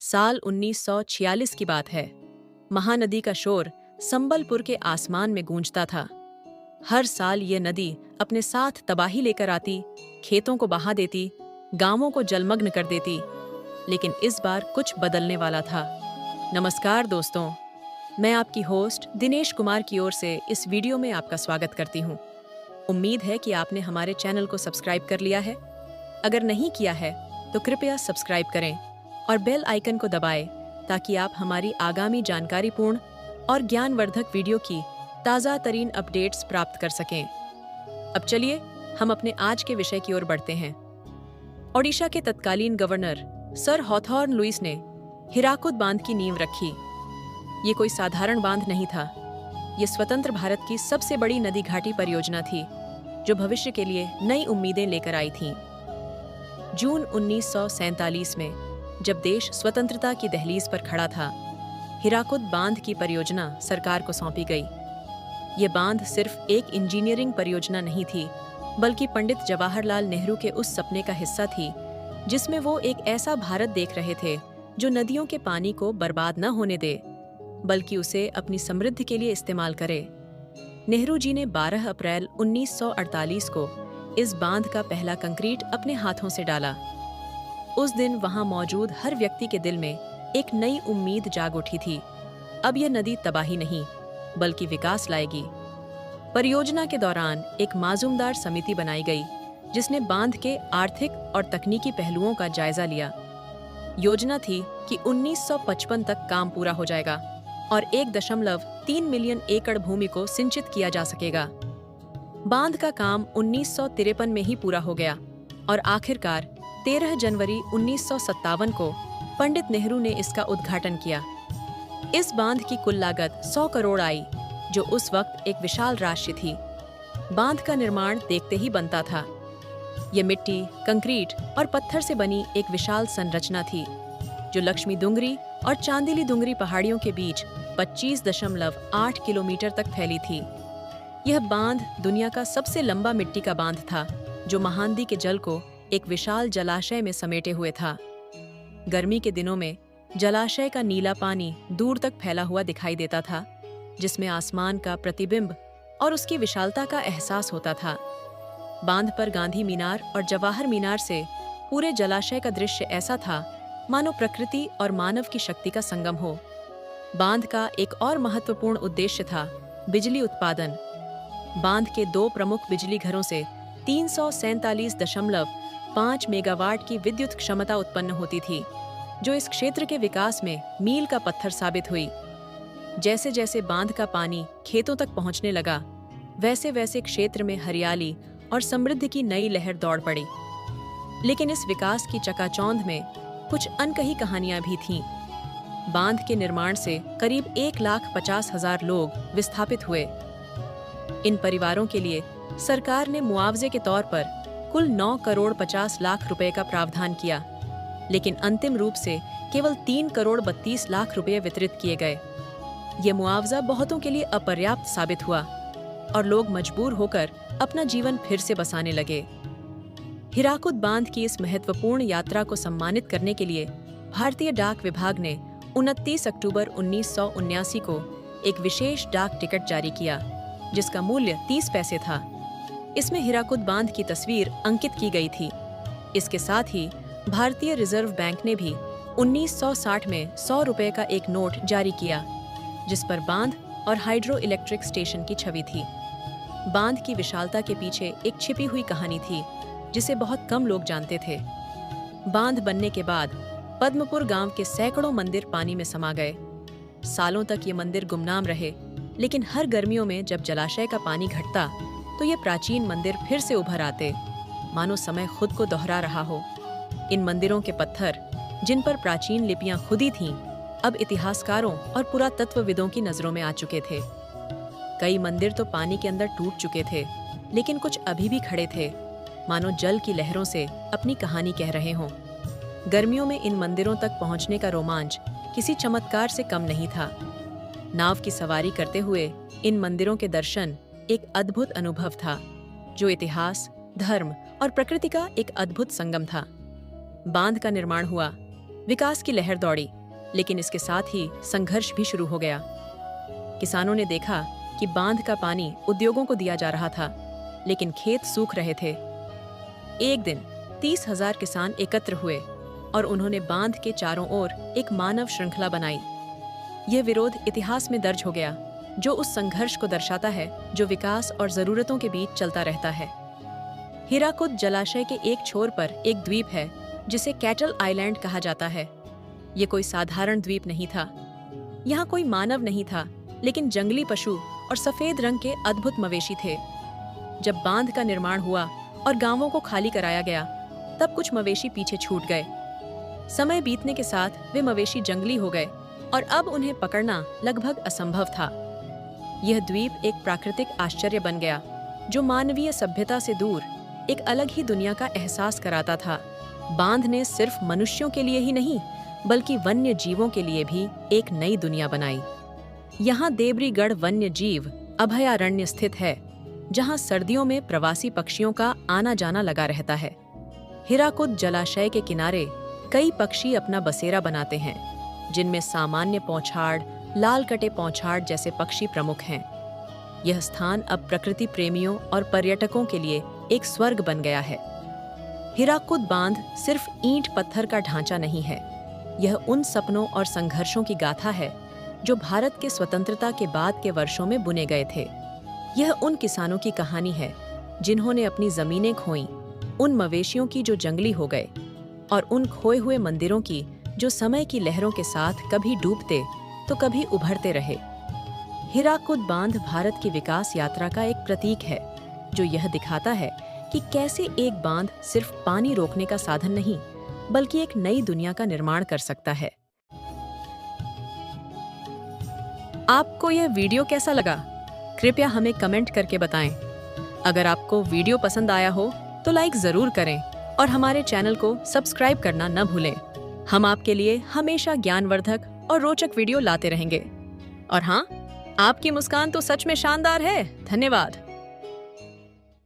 साल 1946 की बात है। महानदी का शोर संबलपुर के आसमान में गूंजता था। हर साल ये नदी अपने साथ तबाही लेकर आती, खेतों को बहा देती, गांवों को जलमग्न कर देती। लेकिन इस बार कुछ बदलने वाला था। नमस्कार दोस्तों, मैं आपकी होस्ट दिनेश कुमार की ओर से इस वीडियो में आपका स्वागत करती हूँ। उम्मीद है कि आपने हमारे चैनल को सब्सक्राइब कर लिया है। अगर नहीं किया है तो कृपया सब्सक्राइब करें और बेल आइकन को दबाएं ताकि आप हमारी आगामी जानकारीपूर्ण और ज्ञानवर्धक वीडियो की ताज़ा तरीन अपडेट्स प्राप्त कर सकें। अब चलिए हम अपने आज के विषय की ओर बढ़ते हैं। ओडिशा के तत्कालीन गवर्नर सर हॉथॉर्न लुईस ने हीराकुद बांध की नींव रखी। ये कोई साधारण बांध नहीं था। ये स्वतंत्र भारत की सबसे बड़ी नदी घाटी परियोजना थी, जो भविष्य के लिए नई उम्मीदें लेकर आई थी। जून 1947 में जब देश स्वतंत्रता की दहलीज पर खड़ा था, हीराकुद बांध की परियोजना सरकार को सौंपी गई। ये बांध सिर्फ एक इंजीनियरिंग परियोजना नहीं थी, बल्कि पंडित जवाहरलाल नेहरू के उस सपने का हिस्सा थी जिसमें वो एक ऐसा भारत देख रहे थे जो नदियों के पानी को बर्बाद न होने दे, बल्कि उसे अपनी समृद्धि के लिए इस्तेमाल करे। नेहरू जी ने 12 अप्रैल 1948 को इस बांध का पहला कंक्रीट अपने हाथों से डाला। उस दिन वहां मौजूद हर व्यक्ति के दिल में एक नई उम्मीद जाग उठी थी। अब यह नदी तबाही नहीं, बल्कि विकास लाएगी। परियोजना के दौरान एक माजूमदार समिति बनाई गई, जिसने बांध के आर्थिक और तकनीकी पहलुओं का जायजा लिया। योजना थी कि 1955 तक काम पूरा हो जाएगा और 1.3 मिलियन एकड़ भूमि को सिंचित किया जा सकेगा। बांध का काम 1953 में ही पूरा हो गया और आखिरकार 13 जनवरी 1957 को पंडित नेहरू ने इसका उद्घाटन किया। इस बांध की कुल लागत 100 करोड़ आई, जो उस वक्त एक विशाल राशि थी। बांध का निर्माण देखते ही बनता था। ये मिट्टी, कंक्रीट और पत्थर से बनी एक विशाल संरचना थी, जो लक्ष्मी दुंगरी और चांदिली दुंगरी पहाड़ियों के बीच 25.8 किलोमीटर तक फैली थी। यह बांध दुनिया का सबसे लंबा मिट्टी का बांध था, जो महानदी के जल को एक विशाल जलाशय में समेटे हुए था। गर्मी के दिनों में जलाशय का नीला पानी दूर तक फैला हुआ दिखाई देता था, जिसमें आसमान का प्रतिबिंब और उसकी विशालता का एहसास होता था। बांध पर गांधी मीनार और जवाहर मीनार से पूरे जलाशय का दृश्य ऐसा था मानो प्रकृति और मानव की शक्ति का संगम हो। बांध का एक और महत्वपूर्ण उद्देश्य था बिजली उत्पादन। बांध के 2 प्रमुख बिजली घरों से 347.5 मेगावाट की विद्युत क्षमता उत्पन्न होती थी, जो इस क्षेत्र के विकास में मील का पत्थर साबित हुई। जैसे जैसे बांध का पानी खेतों तक पहुंचने लगा, वैसे वैसे क्षेत्र में हरियाली और समृद्धि की नई लहर दौड़ पड़ी। लेकिन इस विकास की चकाचौंध में कुछ अनकही कहानियां भी थीं। बांध के निर्माण से करीब 1,50,000 लोग विस्थापित हुए। इन परिवारों के लिए सरकार ने मुआवजे के तौर पर कुल 9 करोड़ 50 लाख रुपए का प्रावधान किया, लेकिन अंतिम रूप से केवल 3 करोड़ 32 लाख रुपए वितरित किए गए। ये मुआवजा बहुतों के लिए अपर्याप्त साबित हुआ और लोग मजबूर होकर अपना जीवन फिर से बसाने लगे। हीराकुद बांध की इस महत्वपूर्ण यात्रा को सम्मानित करने के लिए भारतीय डाक विभाग ने 29 अक्टूबर 1979 को एक विशेष डाक टिकट जारी किया, जिसका मूल्य 30 पैसे था। इसमें हीराकुद बांध की तस्वीर अंकित की गई थी। इसके साथ ही भारतीय रिजर्व बैंक ने भी 1960 में 100 रुपए का एक नोट जारी किया, जिस पर बांध और हाइड्रो इलेक्ट्रिक स्टेशन की छवि थी। बांध की विशालता के पीछे एक छिपी हुई कहानी थी, जिसे बहुत कम लोग जानते थे। बांध बनने के बाद पद्मपुर गांव के सैकड़ों मंदिर पानी में समा गए। सालों तक ये मंदिर गुमनाम रहे, लेकिन हर गर्मियों में जब जलाशय का पानी घटता तो ये प्राचीन मंदिर फिर से उभर आते, मानो समय खुद को दोहरा रहा हो। इन मंदिरों के पत्थर, जिन पर प्राचीन लिपियां खुदी थीं, अब इतिहासकारों और पुरातत्वविदों की नजरों में आ चुके थे। कई मंदिर तो पानी के अंदर टूट चुके थे, लेकिन कुछ अभी भी खड़े थे, मानो जल की लहरों से अपनी कहानी कह रहे हों। गर्मियों में इन मंदिरों तक पहुंचने का रोमांच किसी चमत्कार से कम नहीं था। नाव की सवारी करते हुए इन मंदिरों के दर्शन एक अद्भुत अनुभव था, जो इतिहास, धर्म और प्रकृति का एक अद्भुत संगम था। बांध का निर्माण हुआ, विकास की लहर दौड़ी लेकिन इसके साथ ही संघर्ष भी शुरू हो गया। किसानों ने देखा कि बांध का पानी उद्योगों को दिया जा रहा था, लेकिन खेत सूख रहे थे। एक दिन 30,000 किसान एकत्र हुए और उन्होंने बांध के चारों ओर एक मानव श्रृंखला बनाई। यह विरोध इतिहास में दर्ज हो गया, जो उस संघर्ष को दर्शाता है जो विकास और जरूरतों के बीच चलता रहता है। हीराकुद जलाशय के एक छोर पर एक द्वीप है जिसे कैटल आइलैंड कहा जाता है। ये कोई साधारण द्वीप नहीं था। यहाँ कोई मानव नहीं था, लेकिन जंगली पशु और सफेद रंग के अद्भुत मवेशी थे। जब बांध का निर्माण हुआ और गांवों को खाली कराया गया, तब कुछ मवेशी पीछे छूट गए। समय बीतने के साथ वे मवेशी जंगली हो गए और अब उन्हें पकड़ना लगभग असंभव था। यह द्वीप एक प्राकृतिक आश्चर्य बन गया, जो मानवीय सभ्यता से दूर एक अलग ही दुनिया का एहसास कराता था। बांध ने सिर्फ मनुष्यों के लिए ही नहीं, बल्कि वन्य जीवों के लिए भी एक नई दुनिया बनाई। यहाँ देवरीगढ़ वन्य जीव अभयारण्य स्थित है, जहाँ सर्दियों में प्रवासी पक्षियों का आना जाना लगा रहता है। हीराकुद जलाशय के किनारे कई पक्षी अपना बसेरा बनाते हैं, जिनमें सामान्य पौछाड़, लाल कटे पौछाड़ जैसे पक्षी प्रमुख हैं। यह स्थान अब प्रकृति प्रेमियों और पर्यटकों के लिए एक स्वर्ग बन गया है। हीराकुद बांध सिर्फ ईंट पत्थर का ढांचा नहीं है, यह उन सपनों और संघर्षों की गाथा है जो भारत के स्वतंत्रता के बाद के वर्षों में बुने गए थे। यह उन किसानों की कहानी है जिन्होंने अपनी जमीनें खोईं, उन मवेशियों की जो जंगली हो गए, और उन खोए हुए मंदिरों की जो समय की लहरों के साथ कभी डूबते तो कभी उभरते रहे। हीराकुद बांध भारत की विकास यात्रा का एक प्रतीक है, जो यह दिखाता है कि कैसे एक बांध सिर्फ पानी रोकने का साधन नहीं, बल्कि एक नई दुनिया का निर्माण कर सकता है। आपको यह वीडियो कैसा लगा? कृपया हमें कमेंट करके बताएं। अगर आपको वीडियो पसंद आया हो तो लाइक जरूर करें और हमारे चैनल को सब्सक्राइब करना न भूलें। हम आपके लिए हमेशा ज्ञानवर्धक और रोचक वीडियो लाते रहेंगे। और हाँ, आपकी मुस्कान तो सच में शानदार है। धन्यवाद।